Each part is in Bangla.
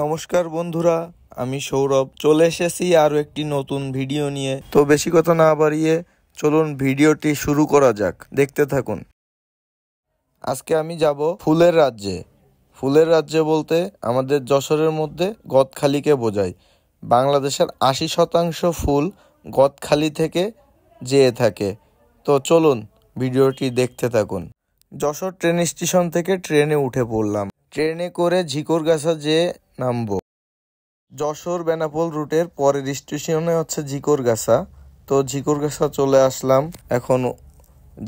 নমস্কার বন্ধুরা, আমি সৌরভ চলে এসেছি আরও একটি নতুন ভিডিও নিয়ে। তো বেশি কথা না বাড়িয়ে চলুন ভিডিওটি শুরু করা যাক, দেখতে থাকুন। আজকে আমি যাব ফুলের রাজ্যে। ফুলের রাজ্যে বলতে আমাদের যশোরের মধ্যে গদখালিকে বোঝায়। বাংলাদেশের ৮০% ফুল গদখালি থেকে যেয়ে থাকে। তো চলুন ভিডিওটি দেখতে থাকুন। যশোর ট্রেন স্টেশন থেকে ট্রেনে উঠে পড়লাম। ট্রেনে করে ঝিকরগাছা যেয়ে নামবো। যশোর বেনাপোল রুটের পরের স্টেশনে হচ্ছে ঝিকরগাছা। তো ঝিকরগাছা চলে আসলাম। এখন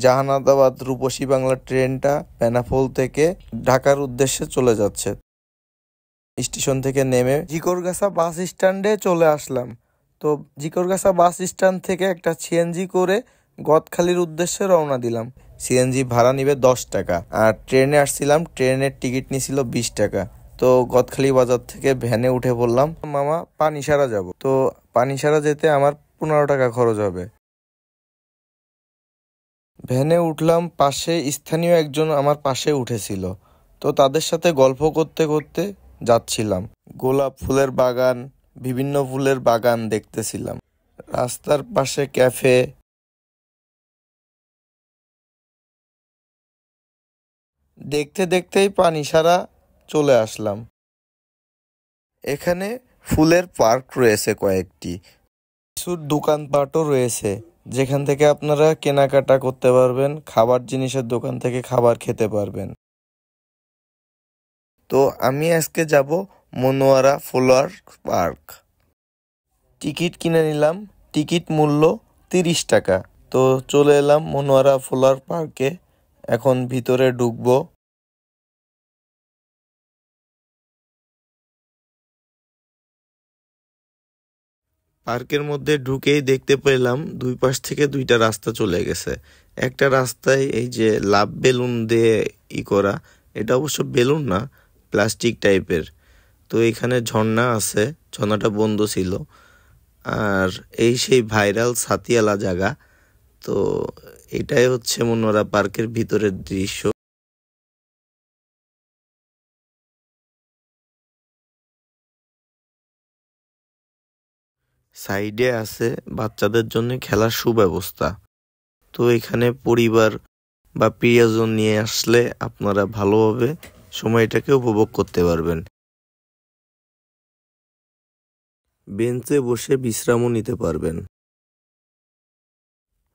জাহানাবাদ রূপসী বাংলা ট্রেনটা বেনাপোল থেকে ঢাকার উদ্দেশ্যে চলে যাচ্ছে। স্টেশন থেকে নেমে ঝিকরগাছা বাস স্ট্যান্ডে চলে আসলাম। তো ঝিকরগাছা বাস স্ট্যান্ড থেকে একটা সিএনজি করে গদখালির উদ্দেশ্যে রওনা দিলাম। সিএনজি ভাড়া নিবে 10 টাকা, আর ট্রেনে আসছিলাম, ট্রেনের টিকিট নিছিল 20 টাকা। তো গদখালি বাজার থেকে ভ্যানে উঠে পড়লাম। মামা পানিসারা যাব। তো পানিসারা যেতে আমার 15 টাকা খরচ হবে। ভ্যানে উঠলাম, পাশে স্থানীয় একজন আমার পাশে উঠেছিল। তো তাদের সাথে গল্প করতে করতে যাচ্ছিলাম। গোলাপ ফুলের বাগান, বিভিন্ন ফুলের বাগান দেখতেছিলাম। রাস্তার পাশে ক্যাফে। দেখতে দেখতেই পানিসারা চলে আসলাম। এখানে ফুলের পার্ক রয়েছে কয়েকটি, কিছু দোকানপাটও রয়েছে যেখান থেকে আপনারা কেনাকাটা করতে পারবেন, খাবার জিনিসের দোকান থেকে খাবার খেতে পারবেন। তো আমি আজকে যাব মনোয়ারা ফ্লাওয়ার পার্ক। টিকিট কিনে নিলাম, টিকিট মূল্য 30 টাকা। তো চলে এলাম মনোয়ারা ফ্লাওয়ার পার্কে। এখন ভিতরে ঢুকবো। পার্কের মধ্যে ঢুকেই দেখতে পেলাম দুই পাশ থেকে দুইটা রাস্তা চলে গেছে। একটা রাস্তায় এই যে লাভ বেলুন দিয়ে করা, এটা অবশ্য বেলুন না, প্লাস্টিক টাইপের। তো এখানে ঝর্ণা আছে, ঝর্ণাটা বন্ধ ছিল। আর এই সেই ভাইরাল ছাতিয়ালা জায়গা। তো এটাই হচ্ছে মনোয়ারা পার্কের ভিতরের দৃশ্য। সাইডে আছে বাচ্চাদের জন্য খেলার সুব্যবস্থা। তো এখানে পরিবার বা প্রিয়জন নিয়ে আসলে আপনারা ভালোভাবে সময়টাকে উপভোগ করতে পারবেন। বেঞ্চে বসে বিশ্রামও নিতে পারবেন।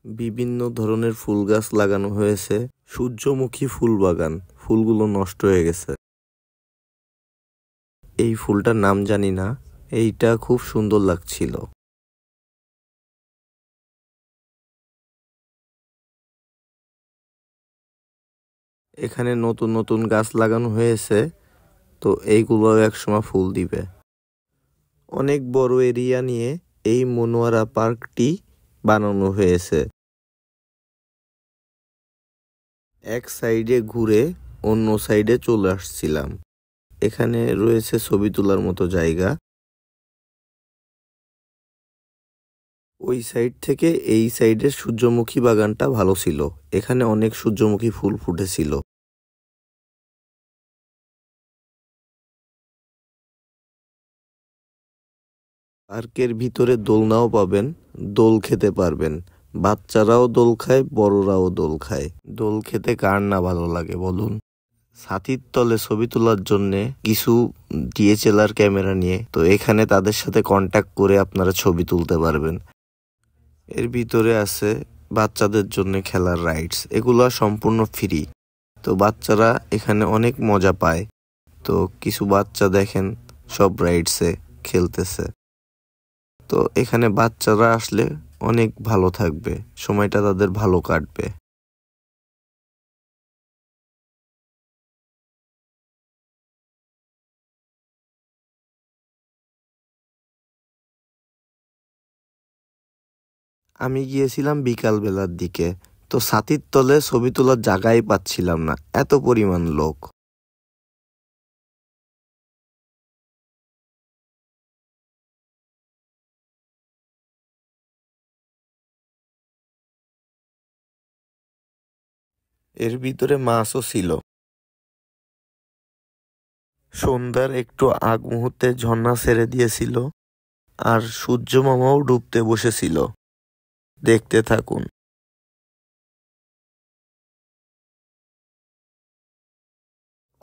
বিভিন্ন ধরনের ফুল গাছ লাগানো হয়েছে। সূর্যমুখী ফুল বাগান, ফুলগুলো নষ্ট হয়ে গেছে। এই ফুলটার নাম জানি না, এইটা খুব সুন্দর লাগছিল। এখানে নতুন নতুন গাছ লাগানো হয়েছে, তো এইগুলো একসময় ফুল দিবে। অনেক বড় এরিয়া নিয়ে এই মনোয়ারা পার্কটি বানানো হয়েছে। এক সাইডে ঘুরে অন্য সাইডে চলে আসছিলাম। এখানে রয়েছে ছবি তোলার মতো জায়গা। ওই সাইড থেকে এই সাইডের সূর্যমুখী বাগানটা ভালো ছিল। এখানে অনেক সূর্যমুখী ফুল ফুটেছিল। পার্কের ভিতরে দোলনাও পাবেন, দোল খেতে পারবেন। বাচ্চারাও দোল খায়, বড়রাও দোল খায়। দোল খেতে কার না ভালো লাগে বলুন। ছাতির তলে ছবি তোলার জন্য কিছু ডিএসএলআর ক্যামেরা নিয়ে, তো এখানে তাদের সাথে কন্ট্যাক্ট করে আপনারা ছবি তুলতে পারবেন। এর ভিতরে আছে বাচ্চাদের জন্য খেলার রাইডস, এগুলো সম্পূর্ণ ফ্রি। তো বাচ্চারা এখানে অনেক মজা পায়। তো কিছু বাচ্চা দেখেন সব রাইডসে খেলতেছে। তো এখানে বাচ্চারা আসলে অনেক ভালো থাকবে, সময়টা তাদের ভালো কাটবে। আমি গিয়েছিলাম বিকাল বেলার দিকে। তো ছাতির তলে ছবি তোলার জায়গায় পাচ্ছিলাম না, এত পরিমাণ লোক। এর ভিতরে মাছও ছিল। সন্ধ্যার একটু আগ মুহূর্তে ঝর্ণা ছেড়ে দিয়েছিল আর সূর্য মামাও ডুবতে বসেছিল। দেখতে থাকুন।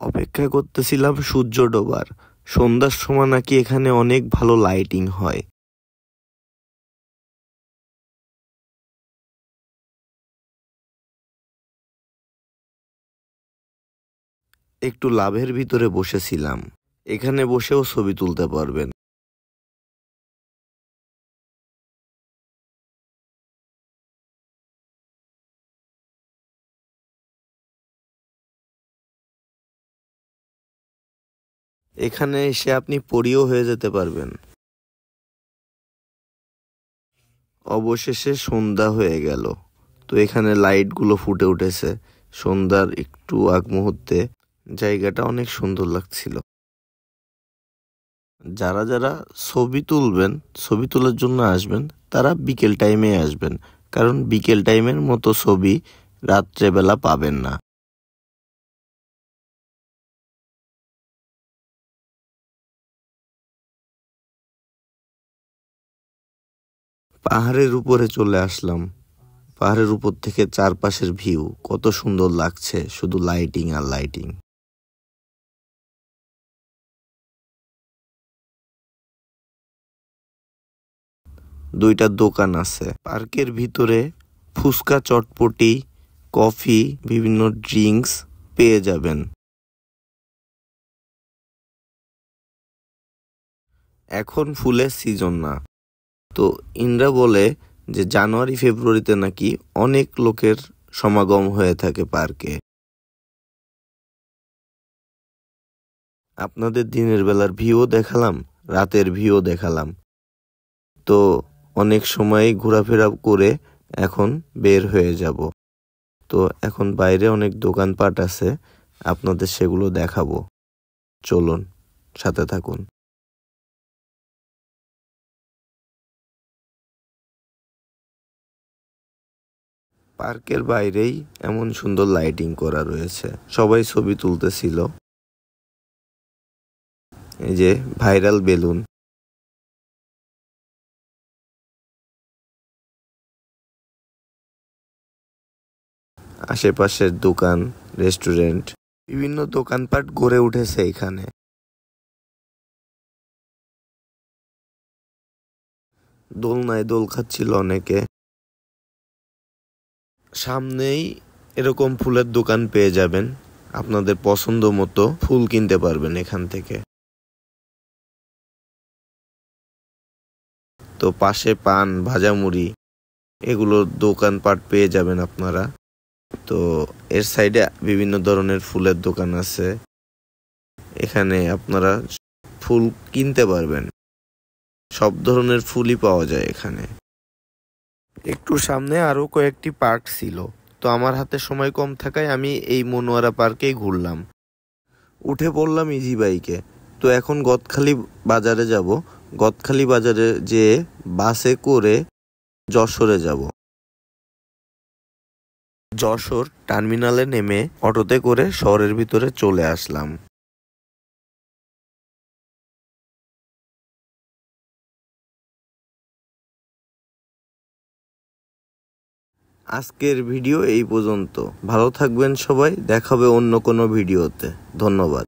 অপেক্ষা করতেছিলাম সূর্য ডোবার। সন্ধ্যার সময় নাকি এখানে অনেক ভালো লাইটিং হয়। একটু লাভের ভিতরে বসেছিলাম। এখানে বসেও ছবি তুলতে পারবেন। এখানে এসে আপনি পরীও হয়ে যেতে পারবেন। অবশেষে সন্ধ্যা হয়ে গেল। তো এখানে লাইটগুলো ফুটে উঠেছে সন্ধ্যার একটু আগ মুহূর্তে। জায়গাটা অনেক সুন্দর লাগছিল। যারা যারা ছবি তুলবেন, ছবি তোলার জন্য আসবেন, তারা বিকেল টাইমে আসবেন, কারণ বিকেল টাইমের মতো ছবি রাত্রেবেলা পাবেন না। পাহাড়ের উপরে চলে আসলাম। পাহাড়ের উপর থেকে চারপাশের ভিউ কত সুন্দর লাগছে, শুধু লাইটিং আর লাইটিং। দুইটা দোকান আছে পার্কের ভিতরে। ফুচকা, চটপটি, কফি, বিভিন্ন ড্রিঙ্কস পেয়ে যাবেন। এখন ফুলের সিজন না, তো ইন্দ্রা বলে যে জানুয়ারি ফেব্রুয়ারিতে নাকি অনেক লোকের সমাগম হয়ে থাকে পার্কে। আপনাদের দিনের বেলার ভিউ দেখালাম, রাতের ভিউ দেখালাম। তো অনেক সময় ঘোরাফেরা করে এখন বের হয়ে যাব। তো এখন বাইরে অনেক দোকানপাট আছে, আপনাদের সেগুলো দেখাবো। চলুন, সাথে থাকুন। পার্কের বাইরেই এমন সুন্দর লাইটিং করা রয়েছে, সবাই ছবি তুলতেছিল। এই যে ভাইরাল বেলুন। আশেপাশের দোকান, রেস্টুরেন্ট, বিভিন্ন দোকানপাট গড়ে উঠেছে এখানে। দোলনায় দোল খাচ্ছিল অনেকে। সামনেই এরকম ফুলের দোকান পেয়ে যাবেন, আপনাদের পছন্দ মতো ফুল কিনতে পারবেন এখান থেকে। তো পাশে পান, ভাজামুড়ি, এগুলোর দোকানপাট পেয়ে যাবেন আপনারা। তো এর সাইডে বিভিন্ন ধরনের ফুলের দোকান আছে, এখানে আপনারা ফুল কিনতে পারবেন। সব ধরনের ফুলই পাওয়া যায় এখানে। একটু সামনে আরো কয়েকটি পার্ক ছিল, তো আমার হাতে সময় কম থাকায় আমি এই মনোয়ারা পার্কেই ঘুরলাম। উঠে পড়লাম ইজি বাইকে। তো এখন গদখালি বাজারে যাব। গদখালি বাজারে যেয়ে বাসে করে যশোরে যাব। যশোর টার্মিনালে নেমে অটোতে করে শহরের ভিতরে চলে আসলাম। আজকের ভিডিও এই পর্যন্ত। ভালো থাকবেন সবাই, দেখা হবে অন্য কোনো ভিডিওতে। ধন্যবাদ।